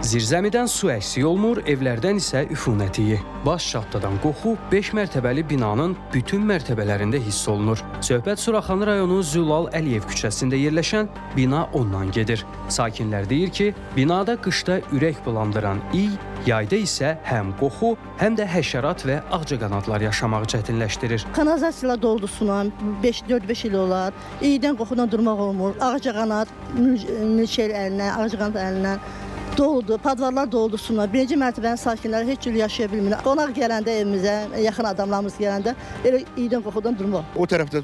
Zirzəmidən su əksik olmur, evlərdən isə üfunət iyi. Baş çatdadan qoxu 5 mərtəbəli binanın bütün mərtəbələrində hiss olunur. Söhbət Suraxanı rayonu Zülal Əliyev küçəsində yerləşən bina ondan gedir. Sakinlər deyir ki, binada qışda ürək bulandıran iy, yayda isə həm qoxu, həm də həşərat və ağcaqanadlar yaşamağı çətinləşdirir. Kanalizasiyalar doldu suyla 4-5 il olar. İydən qoxudan durmaq olmur. Ağcaqanad, milçək əlindən, ağcaqanad əlindən doludur, padvarlar doludur suyla. Birinci mərtəbənin sakinləri heç cür yaşaya bilmir. Qonaq gələndə evimizə, yaxın adamlarımız gələndə elə iydən qoxudan durmaq. O tərəfdə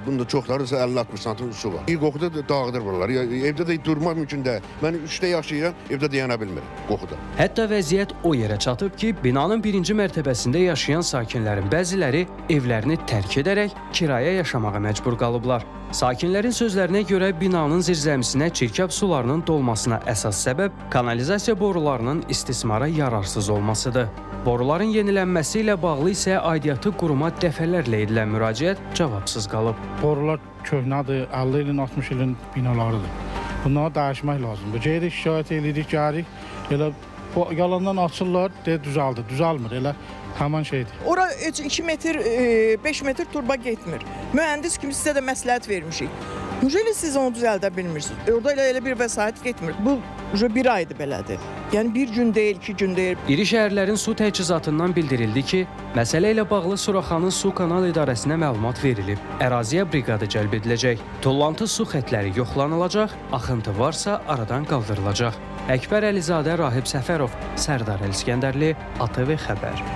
bunda çoxları 50-60 santim su var. İyi qoxuda dağıdır buralar. Evdə də durmaq mümkün deyil. Mən 3-də yaşayıram, evdə dayana bilmirəm qoxuda. Hətta vəziyyət o yerə çatıb ki, binanın birinci mərtəbəsində yaşayan sakinlərin bəziləri evlərini tərk edərək kirayə yaşamağa məcbur qalıblar. Sakinlərin sözlərinə görə binanın zirzəmisinə çirkab sularının dolmasına əsas səbəb kanalizasiya borularının istismara yararsız olmasıdır. Boruların yenilənməsi ilə bağlı isə aidiyyatı quruma dəfələrlə edilən müraciət cavabsız qalıb. Borular köhnədir, 50 ilin, 60 ilin binalarıdır. Bunları dəyişmək lazımdır. Gedirik, şikayət edirik, gəlirik. Elə yalandan açırlar, düzəldir, düzəlmir. Elə həman şeydir. Ora 2 metr, 5 metr turba getmir. Mühəndis kimi sizə də məsləhət vermişik. Necə siz onu düzəldə bilmirsiniz? Orada elə bir vəsait getmir. Bu bir aydır belədir. Yəni bir gün deyil, 2 gün deyil. İri şəhərlərin su təchizatından bildirildi ki, məsələ ilə bağlı Suraxanı Su Kanal İdarəsinə məlumat verilib. Əraziyə briqada cəlb ediləcək. Tullantı su xətləri yoxlanılacaq, axıntı varsa aradan qaldırılacaq. Əkbər Əlizadə, Rahib Səfərov, Sərdar Əliskəndərli, ATV Xəbər.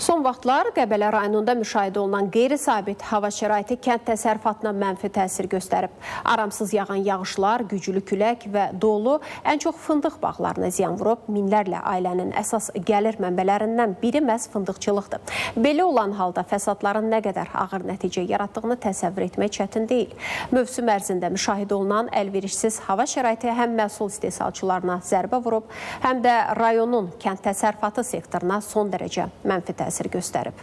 Son vaxtlar Qəbələ rayonunda müşahidə olunan qeyri-sabit hava şəraiti kənd təsərrüfatına mənfi təsir göstərib. Aramsız yağan yağışlar, güclü külək və dolu ən çox fındıq bağlarına ziyan vurub. Minlərlə ailənin əsas gəlir mənbələrindən biri məhz fındıqçılıqdır. Belə olan halda fəsadların nə qədər ağır nəticə yaratdığını təsəvvür etmək çətin deyil. Mövsüm ərzində müşahidə olunan əlverişsiz hava şəraiti həm məhsul istehsalçılarına zərbə vurub, həm də rayonun kənd təsərrüfatı sektoruna son dərəcə mənfi təsir göstərib.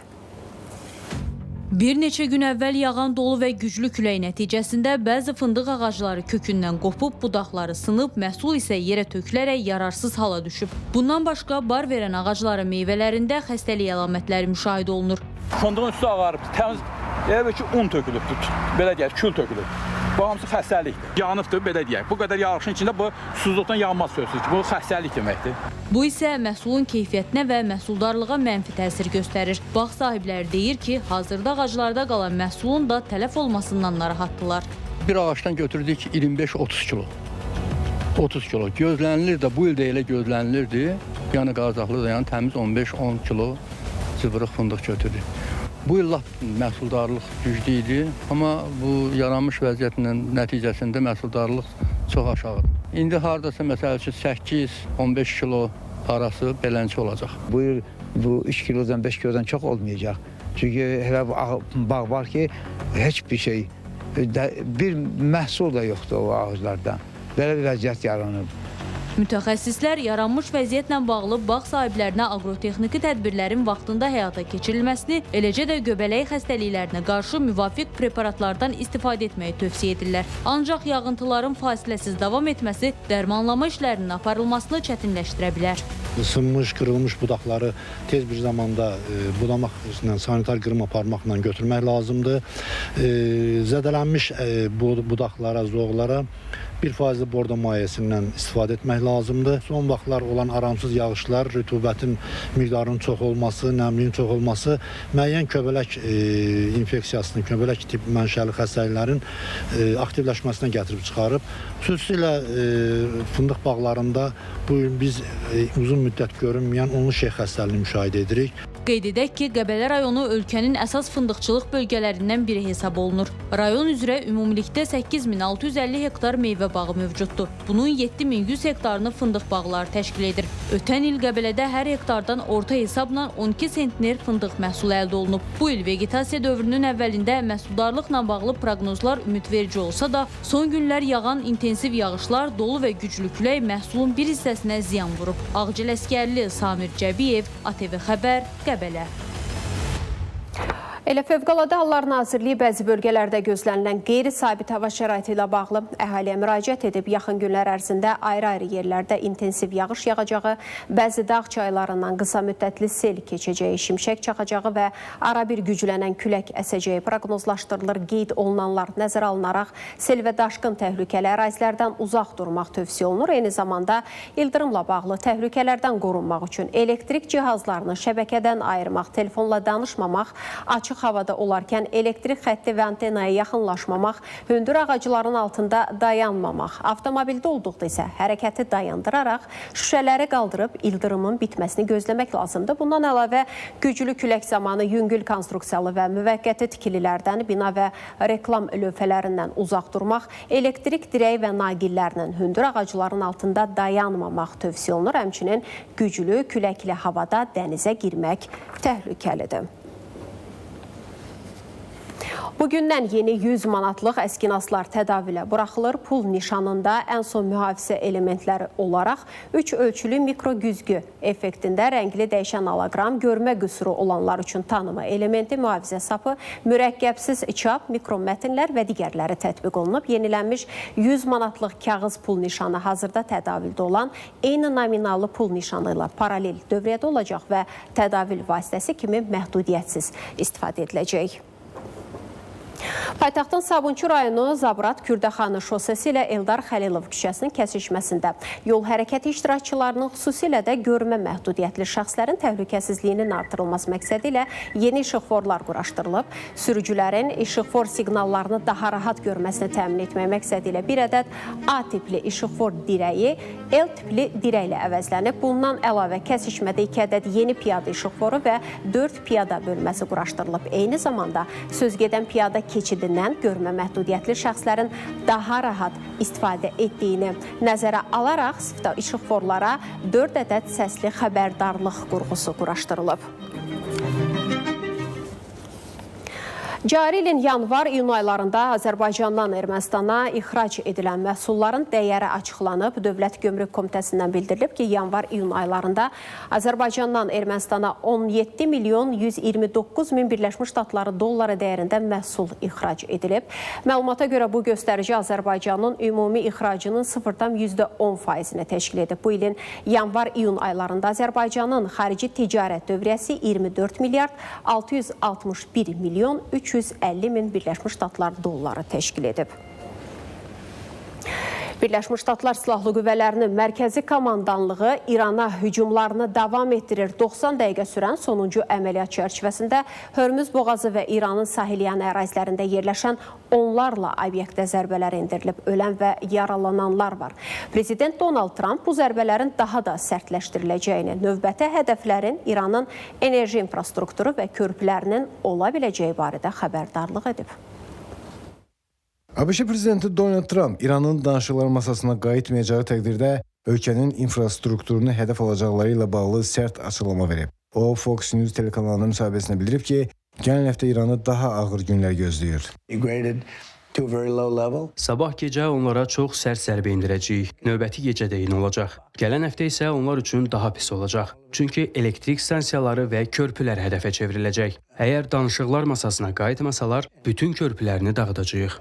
Bir neçə gün əvvəl yağan dolu və güclü külək nəticəsində bəzi fındıq ağacları kökündən qopub, budaqları sınıb, məhsul isə yerə tökülərək yararsız hala düşüb. Bundan başqa bar verən ağacların meyvələrində xəstəlik əlamətləri müşahidə olunur. Fındığın üstü ağarıb, təmiz elə bir ki, un tökülüb, belə deyək, kül tökülüb. Bu hamısı xəstəlikdir. Yanıbdır, belə deyək. Bu qədər yağışın içində bu susuzluqdan yanmaz sözsüz ki, bu xəstəlik deməkdir. Bu isə məhsulun keyfiyyətinə və məhsuldarlığa mənfi təsir göstərir. Bağ sahibləri deyir ki, hazırda ağaclarda qalan məhsulun da tələf olmasından narahatdılar. Bir ağaçdan götürdük 25-30 kilo. 30 kilo. Gözlənilir də, bu ildə elə gözlənilirdi. Yəni qazacaqlı da, yəni təmiz 15-10 kilo cıvırıq fındıq götürdük. Bu il lap məhsuldarlıq güclü idi, amma bu yaranmış vəziyyətin nəticəsində məhsuldarlıq çox aşağıdır. İndi hardasa məsəl üçün 8-15 kilo arası belənçi olacaq. Bu il bu 3 kilodan 5 kilodan çox olmayacaq. Çünki elə bağ var ki, heç bir şey, bir məhsul da yoxdur o ağaclardan. Belə bir vəziyyət yaranıb. Mütəxəssislər yaranmış vəziyyətlə bağlı bağ sahiblərinə aqrotexniki tədbirlərin vaxtında həyata keçirilməsini, eləcə də göbələk xəstəliklərinə qarşı müvafiq preparatlardan istifadə etməyi tövsiyə edirlər. Ancaq yağıntıların fasiləsiz davam etməsi dərmanlama işlərinin aparılmasını çətinləşdirə bilər. Isınmış, qırılmış budaqları tez bir zamanda budamaq ilə, sanitar qırım aparmaqla götürmək lazımdır. Zədələnmiş budaqlara, zoğlara 1% bordo mayesindən istifadə etmək lazımdır. Son vaxtlar olan aramsız yağışlar, rütubətin miqdarının çox olması, nəmliyin çox olması müəyyən göbələk infeksiyasının, göbələk tip mənşəli xəstəliklərin aktivləşməsinə gətirib çıxarıb. Xüsusilə fındıq bağlarında bu gün biz uzun müddət görünməyən unlu şeyx xəstəliyini müşahidə edirik. Qeyd edək ki, Qəbələ rayonu ölkənin əsas fındıqçılıq bölgələrindən biri hesab olunur. Rayon üzrə ümumilikdə 8650 hektar meyvə bağı mövcuddur. Bunun 7100 hektarını fındıq bağları təşkil edir. Ötən il Qəbələdə hər hektardan orta hesabla 12 sentner fındıq məhsulu əldə olunub. Bu il vegetasiya dövrünün əvvəlində məhsuldarlıqla bağlı proqnozlar ümidverici olsa da, son günlər yağan intensiv yağışlar, dolu və güclü külək məhsulun bir hissəsinə ziyan vurub. Ağcəl Əskərli, Samir Cəbiyev, ATV Xəbər, Qəbələ. Elə Fövqəladə Hallar Nazirliyi bəzi bölgələrdə gözlənilən qeyri-sabit hava şəraiti ilə bağlı əhaliyə müraciət edib. Yaxın günlər ərzində ayrı-ayrı yerlərdə intensiv yağış yağacağı, bəzi dağ çaylarından qısa müddətli sel keçəcəyi, şimşək çaxacağı və arabir güclənən külək əsəcəyi proqnozlaşdırılır. Qeyd olunanlar nəzərə alınaraq sel və daşqın təhlükəli ərazilərdən uzaq durmaq tövsiyə olunur. Eyni zamanda ildırımla bağlı təhlükələrdən qorunmaq üçün elektrik cihazlarını şəbəkədən ayırmaq, telefonla danışmamaq, açıq havada olarkən elektrik xətti və antenaya yaxınlaşmamaq, hündür ağacların altında dayanmamaq, avtomobildə olduqda isə hərəkəti dayandıraraq şüşələri qaldırıb ildırımın bitməsini gözləmək lazımdır. Bundan əlavə güclü külək zamanı yüngül konstruksiyalı və müvəqqəti tikililərdən, bina və reklam lövhələrindən uzaq durmaq, elektrik dirəyi və naqillərinin hündür ağacların altında dayanmamaq tövsiyə olunur. Həmçinin güclü küləkli havada dənizə girmək təhlükəlidir. Bugündən yeni 100 manatlıq əskinaslar tədavülə buraxılır. Pul nişanında ən son mühafizə elementləri olaraq 3 ölçülü mikrogüzgü effektində rəngli dəyişən aloqram, görmə qüsuru olanlar üçün tanıma elementi, mühafizə sapı, mürəkkəbsiz çap, mikromətnlər və digərləri tətbiq olunub. Yenilənmiş 100 manatlıq kağız pul nişanı hazırda tədavüldə olan eyni nominallı pul nişanı ilə paralel dövriyədə olacaq və tədavül vasitəsi kimi məhdudiyyətsiz istifadə ediləcək. Paytaxtın Sabunçu rayonu Zabrat Kürdəxanı şosesi ilə Eldar Xəlilov küçəsinin kəsişməsində yol hərəkəti iştirakçılarının, xüsusilə də görmə məhdudiyyətli şəxslərin təhlükəsizliyinin artırılması məqsədi ilə yeni işıqforlar quraşdırılıb. Sürücülərin işıqfor siqnallarını daha rahat görməsini təmin etmək məqsədi ilə bir ədəd A tipli işıqfor dirəyi L tipli dirəklə əvəzlənib. Bundan əlavə kəsişmədə 2 ədəd yeni piyada işıqforu və 4 piyada bölməsi quraşdırılıb. Eyni zamanda sözgedən piyada keçidindən görmə məhdudiyyətli şəxslərin daha rahat istifadə etdiyini nəzərə alaraq sifdə işıqforlara 4 ədəd səsli xəbərdarlıq qurğusu quraşdırılıb. Cari ilin yanvar-iyun aylarında Azərbaycandan Ermənistana ixrac edilən məhsulların dəyəri açıqlanıb. Dövlət Gömrük Komitəsindən bildirilib ki, yanvar-iyun aylarında Azərbaycandan Ermənistana 17 milyon 129 min Birləşmiş Ştatları dolları dəyərində məhsul ixrac edilib. Məlumata görə bu göstərici Azərbaycanın ümumi ixracının 0,10%-ni təşkil edib. Bu ilin yanvar-iyun aylarında Azərbaycanın xarici ticarət dövriyyəsi 24 milyard 661 milyon 350 min Birləşmiş Ştatlar dolları təşkil edib. Birləşmiş Ştatlar Silahlı Qüvvələrinin mərkəzi komandanlığı İrana hücumlarını davam etdirir. 90 dəqiqə sürən sonuncu əməliyyat çərçivəsində Hörmüz boğazı və İranın sahilyanı ərazilərində yerləşən onlarla obyektə zərbələr endirilib. Ölən və yaralananlar var. Prezident Donald Trump bu zərbələrin daha da sərtləşdiriləcəyini, növbəti hədəflərin İranın enerji infrastrukturu və körpülərinin ola biləcəyi barədə xəbərdarlıq edib. ABŞ prezidenti Donald Trump İranın danışıqlar masasına qayıtmayacağı təqdirdə ölkənin infrastrukturunu hədəf alacaqları ilə bağlı sərt açıqlama verib. O, Fox News telekanalının müsahibəsində bildirib ki, gələn həftə İranı daha ağır günlər gözləyir. Sabah gecə onlara çox sərt zərbə endirəcəyik. Növbəti gecə də eyni olacaq. Gələn həftə isə onlar üçün daha pis olacaq. Çünki elektrik stansiyaları və körpülər hədəfə çevriləcək. Əgər danışıqlar masasına qayıtmasalar, bütün körpülərini dağıdacağıq.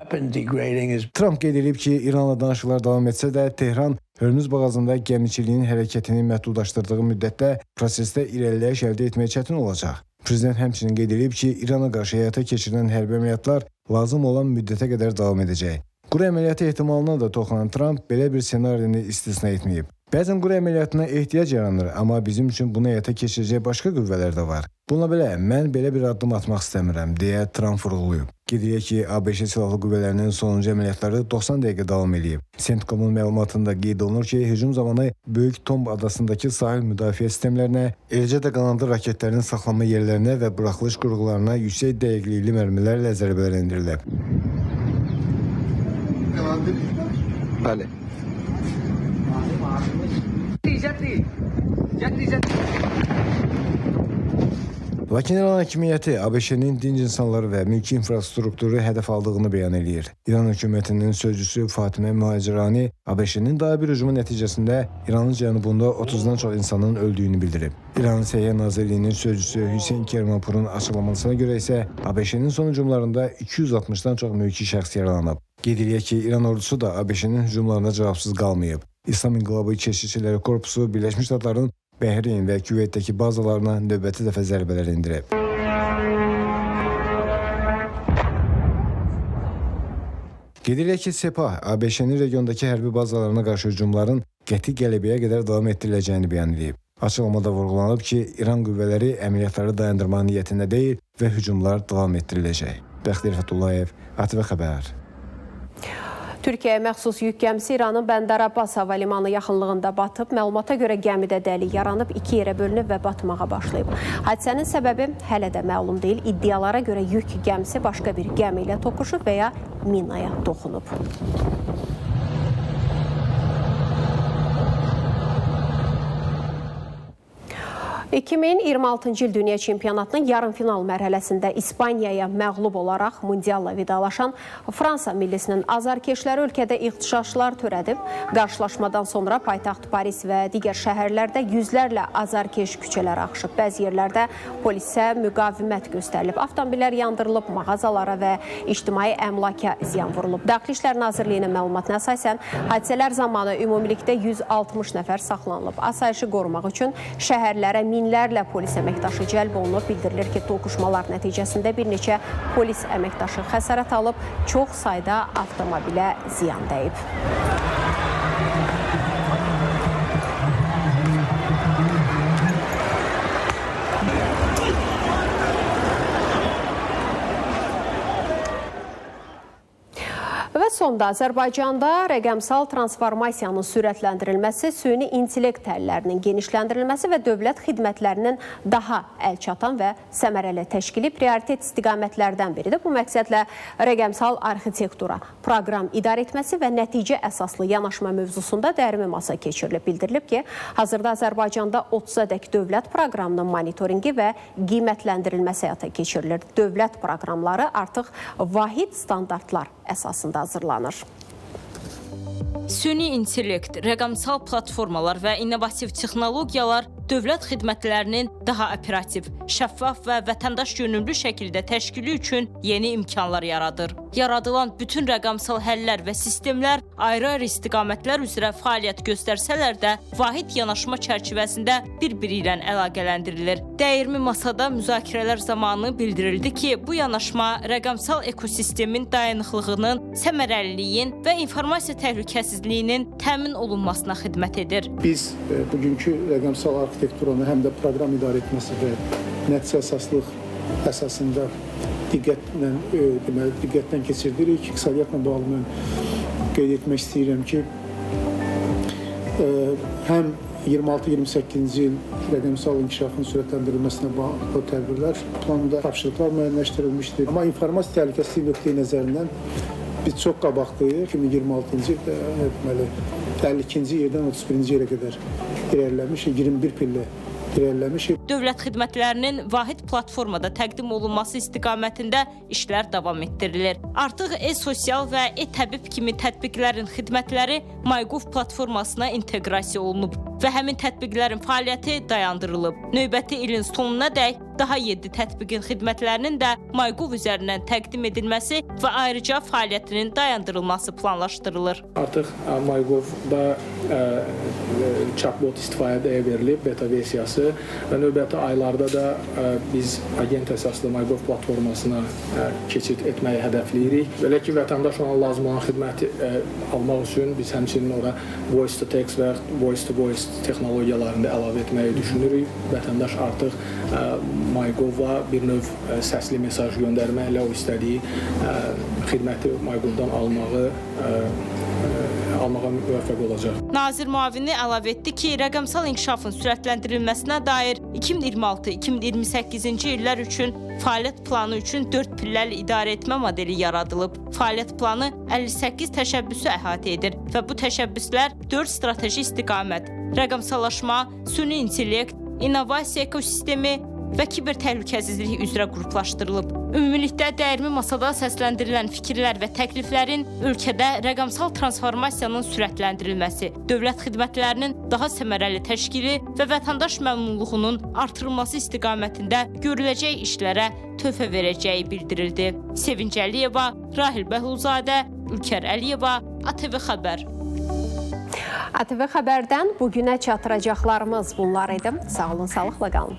Trump qeyd edib ki, İranla danışıqlar davam etsə də, Tehran Hörmüz boğazında gəmiçiliyin hərəkətini məhdudlaşdırdığı müddətdə prosesdə irəliləyiş əldə etmək çətin olacaq. Prezident həmçinin qeyd edib ki, İrana qarşı həyata keçirilən hərbi əməliyyatlar lazım olan müddətə qədər davam edəcək. Quru əməliyyatı ehtimalına da toxunan Trump belə bir ssenarini istisna etməyib. Bəzən quru əməliyyatına ehtiyac yaranır, amma bizim üçün bunu həyata keçirəcək başqa qüvvələr də var. Bununla belə, mən belə bir addım atmaq istəmirəm, deyə Trump vurğulayıb. Qeyd edək ki, ABŞ Silahlı Qüvvələrinin sonuncu əməliyyatları 90 dəqiqə davam edib. CENTCOM-un məlumatında qeyd olunur ki, hücum zamanı Böyük Tomb adasındakı sahil müdafiə sistemlərinə, eləcə də qanadlı raketlərin saxlanma yerlərinə və buraxılış qurğularına yüksək dəqiqlikli mərmilərlə zərbələr endirilib. Bəli. Lakin İran hakimiyyəti ABŞ-nin dinc insanları və mülki infrastrukturu hədəf aldığını bəyan edir. İran hökumətinin sözcüsü Fatimə Mühacirani ABŞ-nin daha bir hücumu nəticəsində İranın cənubunda 30-dan çox insanın öldüyünü bildirib. İranın Səhiyyə Nazirliyinin sözcüsü Hüseyn Kermanpurun açıqlamasına görə isə ABŞ-nin son hücumlarında 260-dan çox mülki şəxs yaralanıb. Qeyd edək ki, İran ordusu da ABŞ-nin hücumlarına cavabsız qalmayıb. İslam İnqilabı Keşişçiləri Korpusu Birləşmiş Ştatların Bəhreyn və Küveytdəki bazalarına növbəti dəfə zərbələr endirib. Qeyd edək ki, Sepah ABŞ-nin regiondakı hərbi bazalarına qarşı hücumların qəti qələbəyə qədər davam etdiriləcəyini bəyan edib. Açıqlamada vurğulanıb ki, İran qüvvələri əməliyyatları dayandırmaq niyyətində deyil və hücumlar davam etdiriləcək. Bəxtiyar Fətullayev, ATV Xəbər. Türkiyəyə məxsus yük gəmisi İranın Bəndər Abbas hava limanı yaxınlığında batıb. Məlumata görə gəmidə dəlik yaranıb, 2 yerə bölünüb və batmağa başlayıb. Hadisənin səbəbi hələ də məlum deyil. İddialara görə yük gəmisi başqa bir gəmi ilə toqquşub və ya minaya toxunub. 2026-cı il Dünya Çempionatının yarımfinal mərhələsində İspaniyaya məğlub olaraq mundialla vidalaşan Fransa millisinin azarkeşləri ölkədə ixtişaşlar törədib. Qarşılaşmadan sonra paytaxt Paris və digər şəhərlərdə yüzlərlə azarkeş küçələrə axışıb. Bəzi yerlərdə polisə müqavimət göstərilib. Avtomobillər yandırılıb, mağazalara və ictimai əmlaka ziyan vurulub. Daxili İşlər Nazirliyinin məlumatına əsasən hadisələr zamanı ümumilikdə 160 nəfər saxlanılıb. Asayişi qorumaq üçün şəhərlərə minlərlə polis əməkdaşı cəlb olunub. Bildirilir ki, toqquşmalar nəticəsində bir neçə polis əməkdaşı xəsarət alıb, çox sayda avtomobilə ziyan dəyib. Və sonda Azərbaycanda rəqəmsal transformasiyanın sürətləndirilməsi, süni intellekt əllərinin genişləndirilməsi və dövlət xidmətlərinin daha əlçatan və səmərəli təşkili prioritet istiqamətlərdən biridir. Bu məqsədlə rəqəmsal arxitektura, proqram idarə etməsi və nəticə əsaslı yanaşma mövzusunda dərmi masa keçirilib. Bildirilib ki, hazırda Azərbaycanda 30-dək dövlət proqramının monitoringi və qiymətləndirilməsi həyata keçirilir. Dövlət proqramları artıq vahid standartlar əsasında hazırlanır. Süni intellekt, rəqəmsal platformalar və innovativ texnologiyalar dövlət xidmətlərinin daha operativ, şəffaf və vətəndaş yönümlü şəkildə təşkili üçün yeni imkanlar yaradır. yaradılan bütün rəqəmsal həllər və sistemlər ayrı-ayrı istiqamətlər üzrə fəaliyyət göstərsələr də, vahid yanaşma çərçivəsində bir-biri ilə əlaqələndirilir. Dəyirmi masada müzakirələr zamanı bildirildi ki, bu yanaşma rəqəmsal ekosistemin dayanıqlığının, səmərəliliyin və informasiya təhlükəsizliyinin təmin olunmasına xidmət edir. Biz bugünkü rəqəmsal arxitekturanı həm də proqram idarə etməsi və nəticə əsaslıq əsasında diqqətdən keçirdirik. İqtisadiyyatla bağlı mən qeyd etmək istəyirəm ki, həm 26-28-ci il rəqəmsal inkişafın sürətləndirilməsinə bağlı tədbirlər planında tapşırıqlar müəyyənləşdirilmişdir. Amma informasiya təhlükəsizliyi nöqteyi nəzərindən biz çox qabaqdayıq. 2026-cı ildə 52-ci yerdən 31-ci yerə qədər irəliləmiş, 21 pillə irəliləmişik. Dövlət xidmətlərinin vahid platformada təqdim olunması istiqamətində işlər davam etdirilir. Artıq e-sosial və e-təbib kimi tətbiqlərin xidmətləri MyGov platformasına inteqrasiya olunub və həmin tətbiqlərin fəaliyyəti dayandırılıb. Növbəti ilin sonunadək daha 7 tətbiqin xidmətlərinin də MyGov üzərindən təqdim edilməsi və ayrıca fəaliyyətinin dayandırılması planlaşdırılır. Artıq MyGov-da chatbot istifadəyə verilib, beta versiyası və növbəti aylarda da biz agent əsaslı MyGov platformasına keçid etməyi hədəfləyirik. Belə ki, vətəndaş ona lazım olan xidməti almaq üçün biz həmçinin ora voice to text və voice to voice texnologiyalarını əlavə etməyi düşünürük. Vətəndaş artıq MyGov-a bir növ səsli mesaj göndərməklə o istədiyi xidməti MyGov-dan almağa müvəffəq olacaq. Nazir müavini əlavə etdi ki, rəqəmsal inkişafın sürətləndirilməsinə dair 2026-2028-ci illər üçün fəaliyyət planı üçün 4 pilləli idarə etmə modeli yaradılıb. Fəaliyyət planı 58 təşəbbüsü əhatə edir və bu təşəbbüslər 4 strateji istiqamət, rəqəmsallaşma, süni intellekt, innovasiya ekosistemi və kiber təhlükəsizlik üzrə qruplaşdırılıb. Ümumilikdə dəyirmi masada səsləndirilən fikirlər və təkliflərin ölkədə rəqəmsal transformasiyanın sürətləndirilməsi, dövlət xidmətlərinin daha səmərəli təşkili və vətəndaş məmnunluğunun artırılması istiqamətində görüləcək işlərə töhfə verəcəyi bildirildi. Sevinc Əliyeva, Rahil Bəhlulzadə, Ülkər Əliyeva, ATV Xəbər. ATV Xəbərdən bugünə çatdıracaqlarımız bunlar idi. Sağ olun, sağlıqla qalın.